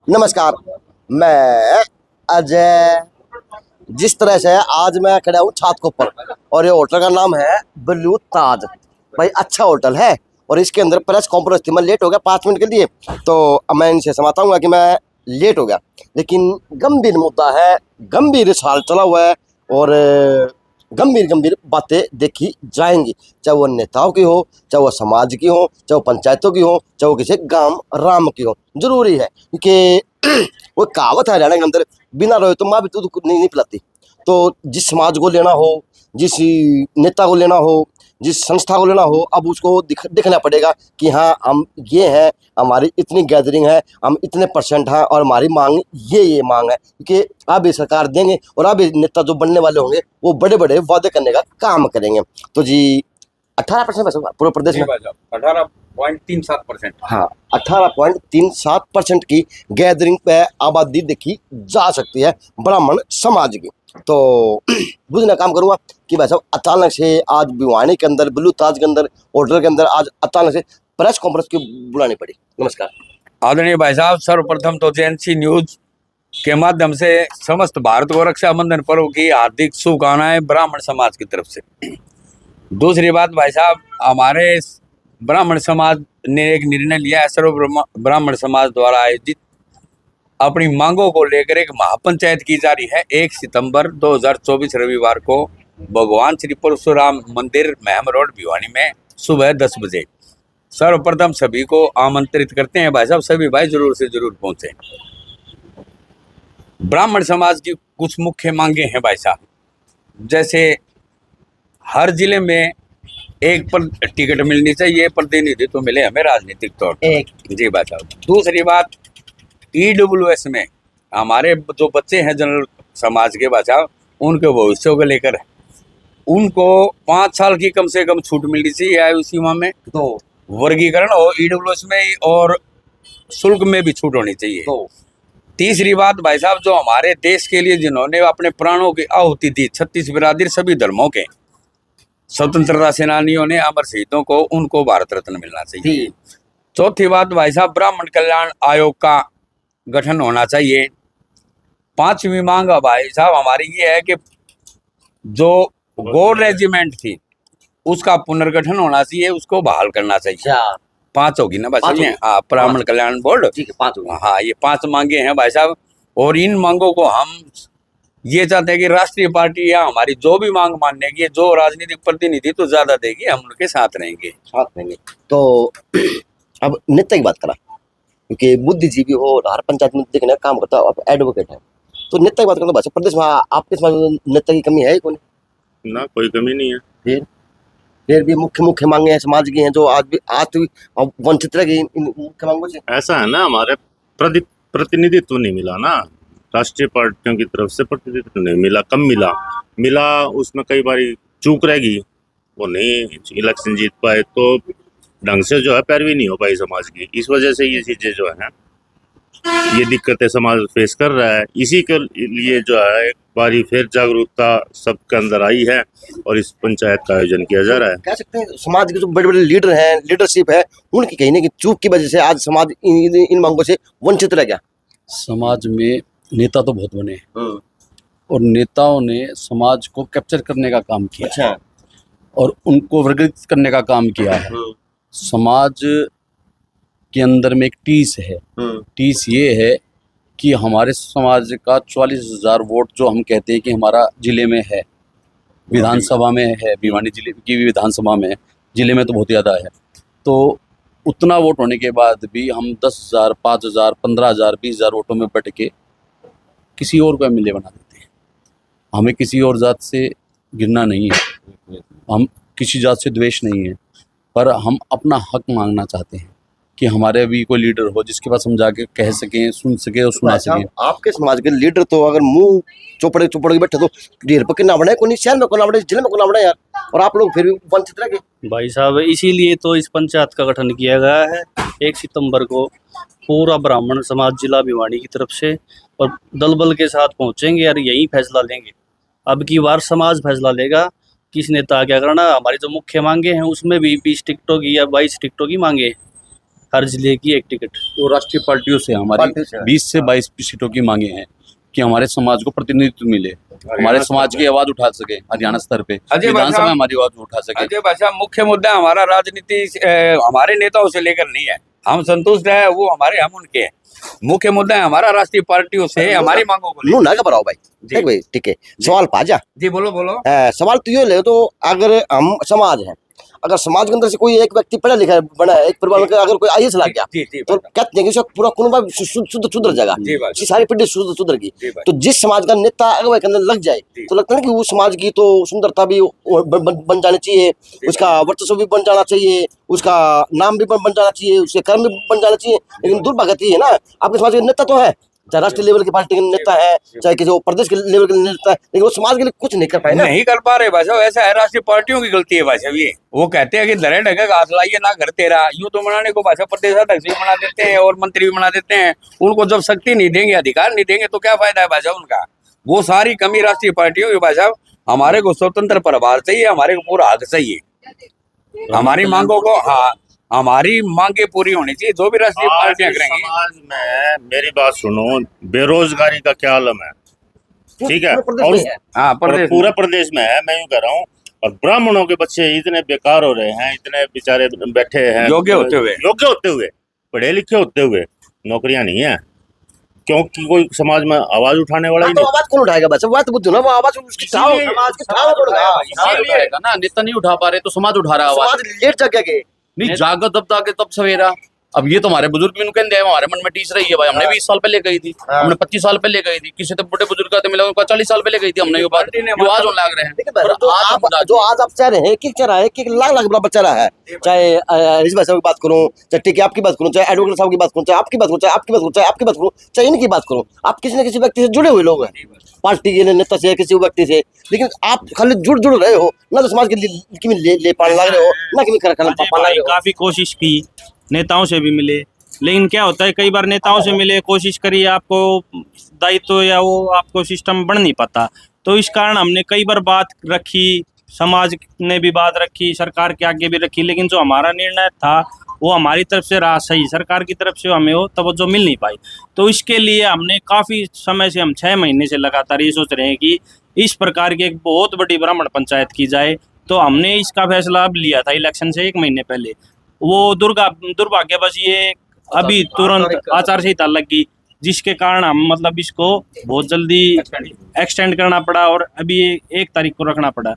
नमस्कार, मैं अजय। जिस तरह से आज मैं खड़ा हूँ छत के ऊपर और ये होटल का नाम है ब्लू ताज। भाई अच्छा होटल है और इसके अंदर प्रेस कॉन्फ्रेंस थी। मैं लेट हो गया 5 मिनट के लिए, तो अब मैं इनसे समाता हूँ कि मैं लेट हो गया, लेकिन गंभीर मुद्दा है, गंभीर हाल चला हुआ है और गंभीर गंभीर बातें देखी जाएंगी, चाहे वो नेताओं की हो, चाहे वो समाज की हो, चाहे वो पंचायतों की हो, चाहे वो किसी गांव राम की हो। जरूरी है क्योंकि वो कहावत है हरियाणा के अंदर, बिना रोए तो माँ भी दूध नहीं पिलाती। तो जिस समाज को लेना हो, जिस नेता को लेना हो, जिस संस्था को लेना हो, अब उसको दिखना पड़ेगा कि हाँ हम ये हैं, हमारी इतनी गैदरिंग है, हम इतने परसेंट हैं और हमारी मांग ये मांग है। क्योंकि अब ये सरकार देंगे और अब ये नेता जो बनने वाले होंगे वो बड़े बड़े वादे करने का काम करेंगे। तो जी 18% पूरे प्रदेश में 18.37%। हाँ 18.37% की गैदरिंग पे आबादी देखी जा सकती है ब्राह्मण समाज की। तो बुझना काम करूंगा कि भाई साहब अचानक से आज भिवानी के अंदर ब्लू ताज के अंदर होटल के अंदर आज अचानक से प्रेस कॉन्फ्रेंस क्यों बुलानी पड़ी। नमस्कार आदरणीय भाई साहब, सर्वप्रथम तो जेएनसी न्यूज के माध्यम से समस्त भारत को रक्षाबंधन पर्व की हार्दिक शुभकामनाएं ब्राह्मण समाज की तरफ से। दूसरी बात भाई साहब, हमारे ब्राह्मण समाज ने एक निर्णय लिया है, सर्व ब्राह्मण समाज द्वारा आयोजित अपनी मांगों को लेकर एक महापंचायत की जा रही है। 1 सितंबर 2024 रविवार को भगवान श्री परशुराम मंदिर महम रोड भिवानी में सुबह 10 बजे। सर्वप्रथम सभी को आमंत्रित करते हैं भाई साहब, सभी भाई जरूर से जरूर पहुंचे। ब्राह्मण समाज की कुछ मुख्य मांगे हैं भाई साहब, जैसे हर जिले में एक पर टिकट मिलनी चाहिए, प्रतिनिधित्व तो मिले हमें राजनीतिक तौर पर। जी भाई साहब। दूसरी बात, ईडब्ल्यूएस में हमारे जो बच्चे हैं जनरल समाज के भाई साहब, उनके भविष्य को लेकर उनको 5 साल की कम से कम छूट मिलनी चाहिए आयु सीमा में। तो वर्गीकरण हो ईडब्ल्यूएस में और शुल्क में भी छूट होनी चाहिए। तो तीसरी बात भाई साहब, जो हमारे देश के लिए जिन्होंने अपने प्राणों की आहुति दी, 36 बिरादरी सभी धर्मों के स्वतंत्रता सेनानियों ने, अमर शहीदों को, उनको भारत रत्न मिलना चाहिए। चौथी बात भाई साहब, ब्राह्मण कल्याण आयोग का गठन होना चाहिए। 5वीं मांग भाई साहब हमारी ये है कि जो गौर रेजिमेंट थी उसका पुनर्गठन होना चाहिए, उसको बहाल करना चाहिए। 5 होगी ना भाई साहब? हाँ, ब्राह्मण कल्याण बोर्ड। ठीक है, 5 होगी। हाँ, ये 5 मांगे हैं भाई साहब, और इन मांगों को हम ये चाहते हैं कि राष्ट्रीय पार्टी या हमारी जो भी मांग मानेगी, जो राजनीतिक प्रतिनिधि तो ज्यादा देगी, हम उनके साथ रहेंगे। तो अब नेता की बात करा, क्योंकि बुद्धिजीवी हो, हर पंचायत में देखने का काम करता है, आप एडवोकेट है, तो नेता की बात करता है प्रदेश में आपके समाज में नेता की कमी है कौन? ना, कोई कमी नहीं है। फिर भी मुख्य मुख्य मांगे हैं समाज की हैं जो आज भी वंचित रह गई इन मुख्य मांगों से। ऐसा है ना, हमारे प्रतिनिधित्व नहीं मिला ना, राष्ट्रीय पार्टियों की तरफ से प्रतिनिधित्व नहीं मिला, कम मिला उसमें कई बार चूक रह गई, वो नहीं इलेक्शन जीत पाए, तो ढंग से जो है पैरवी नहीं हो पाई समाज की। इस वजह से ये चीजें जो है, ये दिक्कतें समाज फेस कर रहा है। इसी के लिए जो है एक बारी फिर जागरूकता सबके अंदर आई है और इस पंचायत का आयोजन किया जा रहा है। कह सकते हैं समाज के जो बड़े बड़े लीडर हैं, लीडरशिप है, उनकी कहीं ना कहीं चूक की वजह से आज समाज इन मांगों से वंचित रह गया। समाज में नेता तो बहुत बने और नेताओं ने समाज को कैप्चर करने का काम किया। अच्छा। और उनको वर्गीकृत करने का काम किया है। समाज के अंदर में एक टीस है। टीस ये है कि हमारे समाज का 44,000 वोट जो हम कहते हैं कि हमारा जिले में है, विधानसभा में है, भिवानी जिले की विधानसभा में है, जिले में तो बहुत ज़्यादा है। तो उतना वोट होने के बाद भी हम 10,000, 5,000, 15,000, 20,000 वोटों में बट के किसी और को एमएलए बना देते हैं। हमें किसी और जात से गिरना नहीं है, हम किसी जात से द्वेष नहीं है, पर हम अपना हक मांगना चाहते हैं कि हमारे भी कोई लीडर हो जिसके पास हम जाके कह सकें, सुन सके और सुना सकें। आपके समाज के लीडर तो अगर मुंह चौपड़े के बैठे तो ढेर पर कितना बड़ा कोई शहर में कोना बड़ा, जिले में कोना बड़ा यार, और आप लोग फिर भी वंचित रह गए। भाई साहब, इसीलिए तो इस पंचायत का गठन किया गया है। 1 सितंबर को पूरा ब्राह्मण समाज जिला भिवानी की तरफ से और दल बल के साथ पहुंचेंगे और यही फैसला लेंगे। अब की बार समाज फैसला लेगा किस नेता क्या करना। हमारी जो मुख्य मांगे हैं उसमें भी 20 टिकटों की या 22 टिकटों की मांगे हैं। हर जिले की एक टिकट। तो राष्ट्रीय पार्टियों से पार्टियों हमारी से। 20 से 22 सीटों की मांगे हैं कि हमारे समाज को प्रतिनिधित्व मिले, हमारे समाज की आवाज उठा सके हरियाणा स्तर पे, अजय विधानसभा भाषा- में हमारी आवाज उठा सके। अजय भाषा, मुख्य मुद्दा हमारा राजनीति हमारे नेताओं से लेकर नहीं है, हम संतुष्ट है वो हमारे, हम उनके हैं। मुख्य मुद्दा है हमारा राष्ट्रीय पार्टियों से हमारी मांगों को नू लेकर। ना घबराओ भाई, जी। देख भाई ठीक है, सवाल पाजा जी बोलो बोलो। सवाल तो ये ले, तो अगर हम समाज है, अगर समाज के अंदर से कोई एक व्यक्ति पढ़ा लिखा बना है, एक परिवार का अगर कोई आईएएस लग गया, जी जी तो कहते हैं कि उसका पूरा कुनबा सुधर जाएगा, जी बात। उसकी सारी पीढ़ी सुधर गई। जी बात। तो जिस समाज का नेता अगुवाई के अंदर लग जाए, जी। तो लगता है ना कि उस समाज की तो सुंदरता भी बन जानी चाहिए, उसका वर्चस्व भी बन जाना चाहिए, उसका नाम भी बन जाना चाहिए, उसके कर्म भी बन जाना चाहिए। लेकिन दुर्भाग्य है ना, आपके समाज के नेता तो है, चाहे राष्ट्रीय लेवल की पार्टी के नेता है, चाहे किसी प्रदेश के लेवल के नेता है, लेकिन वो समाज के लिए कुछ नहीं कर पाए ना। नहीं कर पा रहे भाई साहब, ऐसा है राष्ट्रीय पार्टियों की गलती है भाई साहब। ये वो कहते हैं कि धरे ढके हाथ लाइए ना घर तेरा, यूं तो मनाने को भाई साहब प्रदेश अध्यक्ष भी बना देते हैं और मंत्री भी बना देते हैं। उनको जब शक्ति नहीं देंगे, अधिकार नहीं देंगे, तो क्या फायदा है भाई साहब उनका। वो सारी कमी राष्ट्रीय पार्टियों की भाई साहब। हमारे को स्वतंत्र प्रभार चाहिए, हमारे को पूरा हक चाहिए, हमारी मांगों को, हाँ हमारी मांगे पूरी होनी चाहिए, जो भी राष्ट्रीय आज पार्टियां इस करेंगी। समाज में मेरी बात सुनो, बेरोजगारी का क्या आलम है, ठीक है, पूरे प्रदेश और में है। हाँ और प्रदेश पूरे प्रदेश में है, मैं यूं कह रहा हूँ। और ब्राह्मणों के बच्चे इतने बेकार हो रहे हैं, इतने बेचारे बैठे हैं योग्य होते हुए, पढ़े लिखे होते हुए, नौकरियां नहीं है, क्योंकि कोई समाज में आवाज उठाने वाला ही तो नहीं। आवाज कौन उठाएगा बच्चा, बात बुद्धू ना, वो आवाज उसकी ठाव, इसीलिए समाज की ठाव पड़ेगा। समाज उठाएगा ना, नेता नहीं उठा पा रहे तो समाज उठा रहा है आवाज। समाज लेट जग गए, नहीं जागो तब ताके तब सवेरा। अब ये तो हमारे बुजुर्ग भी कहते हैं, हमारे मन में टीस रही है भाई, हमने 20 साल पहले कही थी, हमने 25 साल पहले कही थी, किसी तो बड़े बुजुर्ग का मिला 40 साल पहले कही थी हमने, ये बात जो आज होने लग रहे हैं। देखिए भाई, पर जो आज आप चाह रहे हैं, कि चाह रहा है कि लाख लाख बड़ा रहा है, चाहे ऋषि भाई साहब की बात करूं, चाहे टीके आपकी बात करूं, चाहे एडवोकेट साहब की बात करूं, चाहे आपकी बात करूं, चाहे आपकी बात करूं, चाहे आपकी बात करूं, चाहे इनकी बात करूं, आप किसी न किसी व्यक्ति से जुड़े हुए लोग हैं, पार्टी के नेता से, किसी व्यक्ति से, लेकिन आप खाली जुड़ रहे हो ना, तो समाज के लिए ले पाने लग रहे हो ना, कि अजय भाई काफी कोशिश की, नेताओं से भी मिले, लेकिन क्या होता है कई बार नेताओं से मिले, कोशिश करिए, आपको दायित्व या वो आपको सिस्टम बन नहीं पाता। तो इस कारण हमने कई बार बात रखी, समाज ने भी बात रखी, सरकार के आगे भी रखी, लेकिन जो हमारा निर्णय था वो हमारी तरफ से रहा सही, सरकार की तरफ से हमें वो तवज्जो मिल नहीं पाई। तो इसके लिए हमने काफ़ी समय से, हम 6 महीने से लगातार ये सोच रहे हैं कि इस प्रकार की एक बहुत बड़ी ब्राह्मण पंचायत की जाए। तो हमने इसका फैसला अब लिया था इलेक्शन से 1 महीने पहले। वो दुर्भाग्यवश ये अभी तुरंत आचार संहिता लग गई, जिसके कारण हम मतलब इसको बहुत जल्दी एक्सटेंड करना पड़ा और अभी 1 तारीख को रखना पड़ा।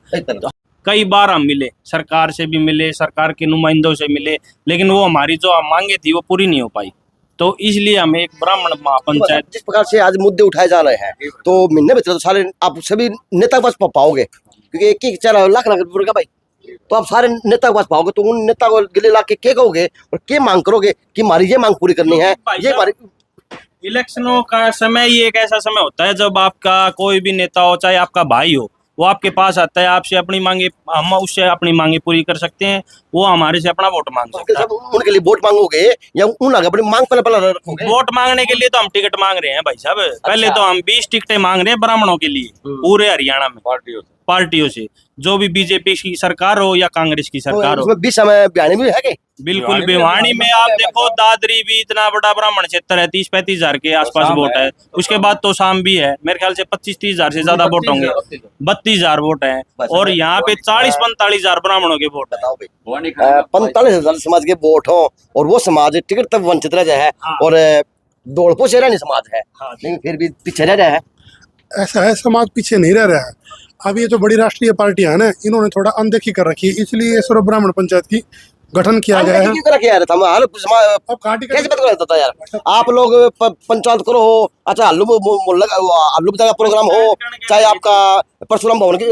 कई बार हम मिले, सरकार से भी मिले, सरकार के नुमाइंदों से मिले, लेकिन वो हमारी जो मांगे थी वो पूरी नहीं हो पाई। तो इसलिए हमें एक ब्राह्मण महापंचायत, जिस प्रकार से आज मुद्दे उठाए जा रहे हैं, तो महीने में तो सारे आप सभी नेता के पास पाओगे, क्योंकि एक एक 4 लाख रुपए का भाई, तो आप सारे नेता के पास पाओगे, तो उन नेता को गिले ला के कहोगे और क्या मांग करोगे कि हमारी ये मांग पूरी करनी है, ये हमारी। इलेक्शनों का समय ही एक ऐसा समय होता है जब आपका कोई भी नेता हो, चाहे आपका भाई हो, वो आपके पास आता है, आपसे अपनी मांगे, हम उससे अपनी मांगे पूरी कर सकते हैं, वो हमारे से अपना वोट मांग सकता है। उनके लिए वोट मांगोगे या उन आगे अपनी मांग पहले रखोगे? वोट मांगने के लिए तो हम टिकट मांग रहे हैं भाई साहब। पहले तो हम 20 टिकटें मांग रहे हैं ब्राह्मणों के लिए पूरे हरियाणा में, पार्टियों से, जो भी बीजेपी की सरकार हो या कांग्रेस की सरकार हो। उसमें 20 समय बयानी भी है कि बिल्कुल, भिवानी में आप देखो, दादरी भी इतना बड़ा ब्राह्मण क्षेत्र है, 30-35 हजार के आसपास वोट है। उसके बाद तो शाम भी है, मेरे ख्याल से 25-30 हजार से ज्यादा वोट होंगे, 32 हजार वोट है। और यहाँ पे 40-45 हजार ब्राह्मणों के वोट है। 45,000 समाज के वोट हो और वो समाज टिकट तक वंचित रह जाए, और दौड़ पोछे रहने समाज है, लेकिन फिर भी पीछे रह रहा है। ऐसा है, समाज पीछे नहीं रह रहा है। अब ये जो बड़ी राष्ट्रीय पार्टियां हैं ना, इन्होंने थोड़ा अनदेखी कर रखी है, इसलिए सर्व ब्राह्मण पंचायत की गठन किया गया है। क्यों करा किया था? अब काटी कैसे बात करता था यार, आप लोग पंचायत करो हो, अच्छा आलू का प्रोग्राम हो, चाहे आपका परशुराम भवन की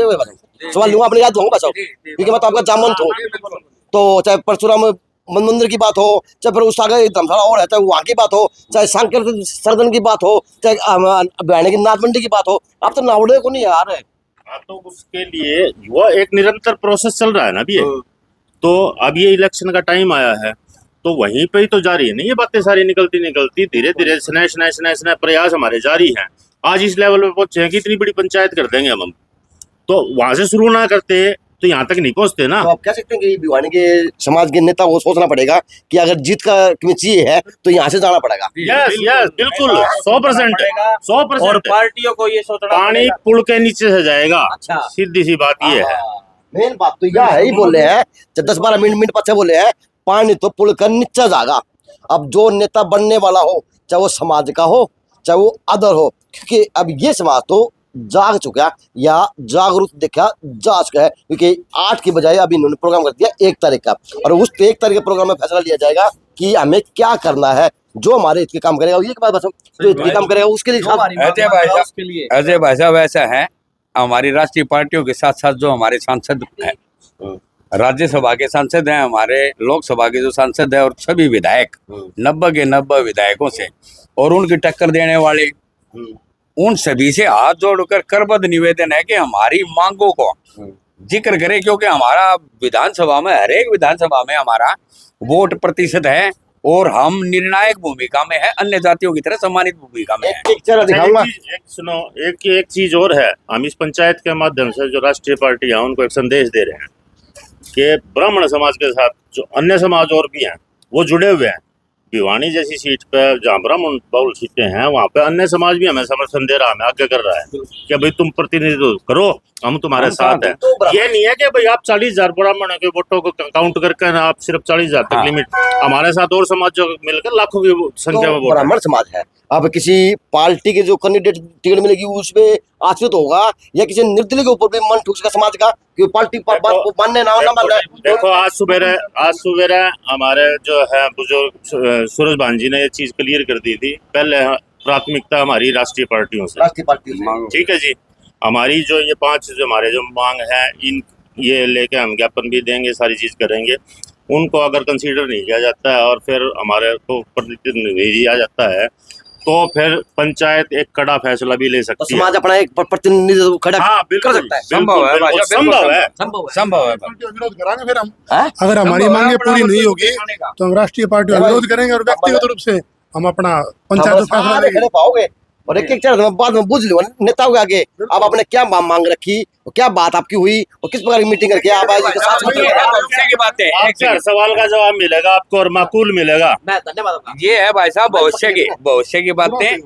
सवाल लूंगा, अपनी याद दूंगा बचाओ, क्योंकि मैं तो आपका जामंत हूँ। तो चाहे परशुराम मंदिर की बात हो, चाहे फिर उस आगे धर्मशाला और है, चाहे वहाँ की बात हो, चाहे सांकर सरदन की बात हो, चाहे बयाने की नाथ मंडी की बात हो, आप तो नावड़े को नहीं यार है। हाँ, तो उसके लिए वो एक निरंतर प्रोसेस चल रहा है ना अभी ये। तो अब ये इलेक्शन का टाइम आया है, तो वहीं पे ही तो जारी है, नहीं ये बातें सारी निकलती धीरे धीरे स्नैह प्रयास हमारे जारी हैं। आज इस लेवल पे पहुंचे हैं कि इतनी बड़ी पंचायत कर देंगे हम। तो वहां से शुरू ना करते तो यहाँ तक नहीं पहुँचते ना। तो आप कह सकते हैं कि भिवानी के समाज के नेता को सोचना पड़ेगा कि अगर जीत का चाहिए है तो यहाँ से जाना पड़ेगा। यस यस बिल्कुल 100%। और पार्टियों को ये सोचना पानी पड़ेगा। पुल के नीचे से जाएगा। अच्छा। सीधी सी बात ये है। मेन बात तो यह है ही बोले हैं, जब 10-12 मिनट पीछे बोले हैं पानी तो पुल का नीचे जाएगा। अब जो नेता बनने वाला हो, चाहे वो समाज का हो चाहे वो अदर हो, क्योंकि अब ये समाज तो जाग चुका या जागरूक देखा जा चुका है, क्योंकि 8 की बजाय अभी इन्होंने प्रोग्राम कर दिया 1 तारीख का, और उस 1 तारीख के प्रोग्राम में फैसला लिया जाएगा कि हमें क्या करना है। जो हमारे हित के काम करेगा ये बात, बस जो हित के काम करेगा उसके लिए अजय भाई साहब ऐसा है, हमारी राष्ट्रीय पार्टियों के साथ साथ जो हमारे सांसद हैं, राज्यसभा के सांसद हैं, हमारे लोकसभा के जो सांसद हैं, और सभी विधायक 90 के 90 विधायकों से और उनकी टक्कर देने वाले उन सभी से हाथ जोड़कर करबद्ध निवेदन है कि हमारी मांगों को जिक्र करें, क्योंकि हमारा विधानसभा में, हर एक विधानसभा में हमारा वोट प्रतिशत है और हम निर्णायक भूमिका में है, अन्य जातियों की तरह सम्मानित भूमिका में है। सुनो, एक चीज और है, हम इस पंचायत के माध्यम से जो राष्ट्रीय पार्टी है उनको एक संदेश दे रहे हैं कि ब्राह्मण समाज के साथ जो अन्य समाज और भी हैं वो जुड़े हुए हैं। भिवानी जैसी सीट पे जहाँ ब्राह्मण बहुल सीटें हैं वहाँ पे अन्य समाज भी हमें समर्थन दे रहा है, हमें आगे कर रहा है कि भाई तुम प्रतिनिधित्व करो, हम तुम्हारे साथ हैं। ये नहीं है कि भाई आप 40,000 ब्राह्मणों के वोटों को काउंट करके ना आप सिर्फ 40,000 तक लिमिट, हमारे साथ और समाज जो मिलकर लाखों की संख्या में वोट। ब्राह्मण समाज है, अब किसी पार्टी के जो कैंडिडेट टिकट मिलेगी उसमें आश्रित होगा या किसी निर्दलीय के ऊपर भी मन ठूस का समाज का कि पार्टी बात को मानने ना मानने। देखो आज सुबह हमारे जो है बुजुर्ग सूरज भान जी ने ये चीज क्लियर कर दी थी, पहले प्राथमिकता हमारी राष्ट्रीय पार्टियों से, राष्ट्रीय पार्टी ठीक है जी। हमारी जो ये 5 जो हमारे जो मांग है, इन ये लेके हम ज्ञापन भी देंगे, सारी चीज करेंगे। उनको अगर कंसीडर नहीं किया जाता है और फिर हमारे को प्रतिनिधि दिया जाता है तो फिर पंचायत एक कड़ा फैसला भी ले तो सकती है। समाज अपना एक प्रतिनिधित्व खड़ा कर सकता है। संभव है, संभव है। विरोध कराएंगे फिर हम, हाँ? अगर हमारी मांगे पूरी नहीं होगी तो हम राष्ट्रीय पार्टी का विरोध करेंगे और व्यक्तिगत रूप से हम अपना पंचायत में फैसला लेंगे। खड़े पाओगे और एक चरण बाद में बुझ लो नेताओं के आगे आप आपने क्या मांग रखी, क्या बात आपकी हुई और किस प्रकार की मीटिंग करके आप भविष्य की बातें, आपका सवाल का जवाब मिलेगा आपको और माकूल मिलेगा। धन्यवाद। ये है भाई साहब भविष्य की बातें।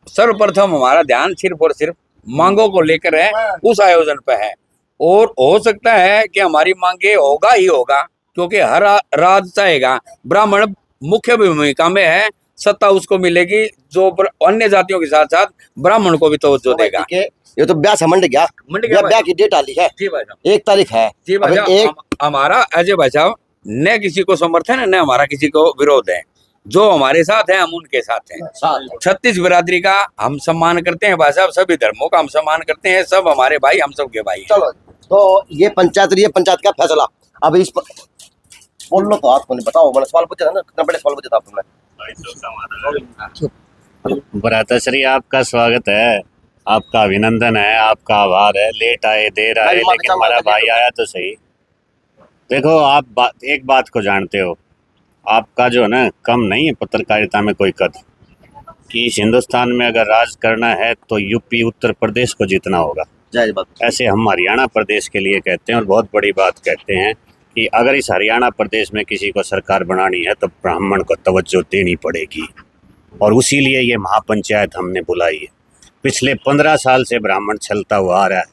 सर्वप्रथम हमारा ध्यान सिर्फ और सिर्फ मांगों को लेकर है, उस आयोजन पे है, और हो सकता है कि हमारी मांगे होगा ही होगा, क्योंकि हर राज चाहेगा ब्राह्मण मुख्य भूमिका में है, सत्ता उसको मिलेगी जो अन्य जातियों के साथ साथ ब्राह्मण को भी तवज्जो देगा। ये तो ब्याह मंड गया, ब्याह की डेट आली है जी भाई साहब, 1 तारीख है जी भाई साहब। हमारा अजय भाई साहब न किसी को समर्थन है न हमारा किसी को विरोध है, जो हमारे साथ है हम उनके साथ हैं। 36 बिरादरी का हम सम्मान करते हैं भाई साहब, सभी धर्मों का हम सम्मान करते हैं, सब हमारे भाई, हम सबके भाई हैं। चलो तो ये पंचायत का फैसला अब इस पर बोल लो तो आपको नहीं बताओ, मैंने सवाल पूछा था ना, कितना बड़े सवाल पूछा था तुमने। भ्राताश्री आपका स्वागत है, आपका अभिनंदन है, आपका आभार है। लेट आए देर आए लेकिन हमारा भाई आया तो सही। देखो आप एक बात को जानते हो, आपका जो है ना कम नहीं है पत्रकारिता में कोई कद, कि इस हिंदुस्तान में अगर राज करना है तो यूपी उत्तर प्रदेश को जीतना होगा। ऐसे हम हरियाणा प्रदेश के लिए कहते हैं और बहुत बड़ी बात कहते हैं कि अगर इस हरियाणा प्रदेश में किसी को सरकार बनानी है तो ब्राह्मण को तवज्जो देनी पड़ेगी, और उसी लिए ये महापंचायत हमने बुलाई है। पिछले 15 साल से ब्राह्मण चलता हुआ आ रहा है।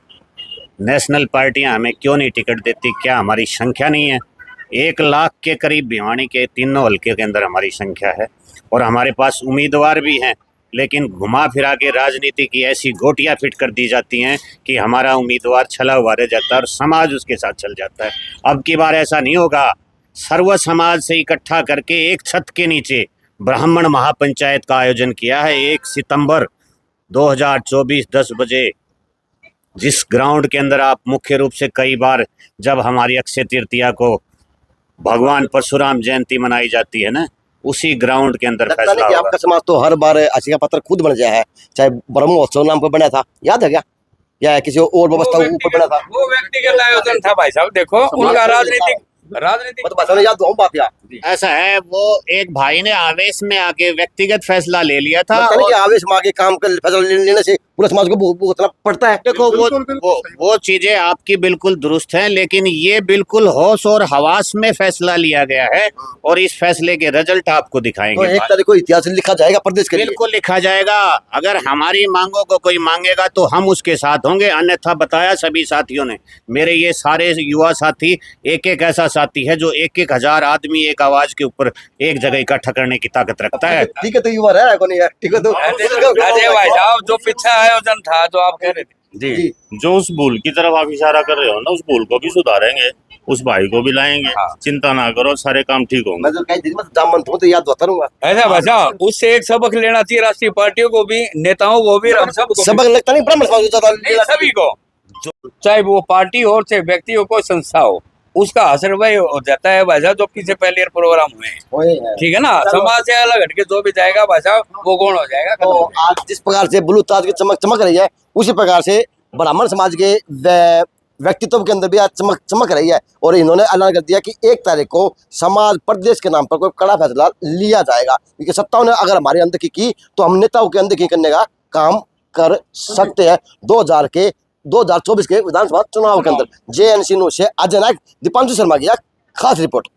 नेशनल पार्टियां हमें क्यों नहीं टिकट देती? क्या हमारी संख्या नहीं है? 1 लाख के करीब भिवानी के तीनों हल्के के अंदर हमारी संख्या है, और हमारे पास उम्मीदवार भी हैं, लेकिन घुमा फिरा के राजनीति की ऐसी गोटियां फिट कर दी जाती हैं कि हमारा उम्मीदवार छला हुआ रह जाता है और समाज उसके साथ चल जाता है। अब की बार ऐसा नहीं होगा। सर्व समाज से इकट्ठा करके एक छत के नीचे ब्राह्मण महापंचायत का आयोजन किया है 1 सितंबर 2024 10 बजे, जिस ग्राउंड के अंदर आप मुख्य रूप से कई बार जब हमारी अक्षय तृतीया को भगवान परशुराम जयंती मनाई जाती है ना, उसी ग्राउंड के अंदर फैसला होगा। आपका समाज तो हर बार अच्छी का पत्र खुद बन गया है, चाहे ब्रह्मोत्सव नाम पर बना था, याद है क्या, या किसी और व्यवस्था ऊपर बना था? वो व्यक्तिगत आयोजन था भाई साहब। देखो उनका राजनीति मतलब भाषा में याद दूँ बात यार ऐसा है, वो एक भाई ने आवेश में आके व्यक्तिगत फैसला ले लिया था। लगता नहीं कि आवेश में आके काम कर फैसला लेने से पूरे समाज को भुगतना पड़ता है। देखो बिल्कुल, बिल्कुल सही। वो चीजें आपकी बिल्कुल दुरुस्त हैं, लेकिन ये बिल्कुल होश और हवास में फैसला लिया गया है और इस फैसले के रिजल्ट आपको तो दिखाएंगे। एक तारीख को इतिहास लिखा जाएगा प्रदेश के लिए। बिल्कुल लिखा जाएगा। अगर हमारी मांगों को कोई मांगेगा तो हम उसके साथ होंगे, अन्यथा बताया सभी साथियों ने, मेरे ये सारे युवा साथी एक एक ऐसा साथी है जो 1,000 आदमी एक आवाज के ऊपर एक जगह इकट्ठा करने की ताकत रखता है। ठीक है, तो युवा रहा है कौन है, ठीक है तो अजय भाई साहब, जो पिछला आयोजन था जो आप कह रहे थे जी, जो उस भूल की तरफ आप इशारा कर रहे हो ना, उस भूल को भी सुधारेंगे, उस भाई को भी लाएंगे। हाँ। चिंता ना करो, सारे काम ठीक होंगे। मैं तो कई दिन में जामन तो याद बता दूंगा। ऐसा भाषा उससे एक सबक लेना चाहिए राष्ट्रीय पार्टियों को भी, नेताओं को भी, हम सबको भी। सबक लगता नहीं ब्राह्मण समाज को ज्यादा नहीं, सभी को, चाहे वो पार्टी हो चाहे व्यक्ति हो कोई संस्था हो, उसका असर वही हो जाता है भाषा जो पीछे पहले प्रोग्राम हुए हैं। ठीक है ना, समाज से अलग हटके जो भी जाएगा भाषा वो गौण हो जाएगा। तो आज जिस प्रकार से ब्लू ताज की चमक चमक रही है, उसी प्रकार से ब्राह्मण समाज के व्यक्तित्व के अंदर भी आज चमक रही है। और इन्होंने ऐलान कर दिया कि 1 तारीख को समाज प्रदेश के नाम पर कोई कड़ा फैसला लिया जाएगा, क्योंकि सत्ताओं ने अगर हमारी अनदेखी की तो हम नेताओं की अनदेखी करने का काम कर सकते हैं। 2024 के विधानसभा चुनाव के अंदर। JN सिन्हू से अजय नायक, दीपांशु शर्मा की खास रिपोर्ट।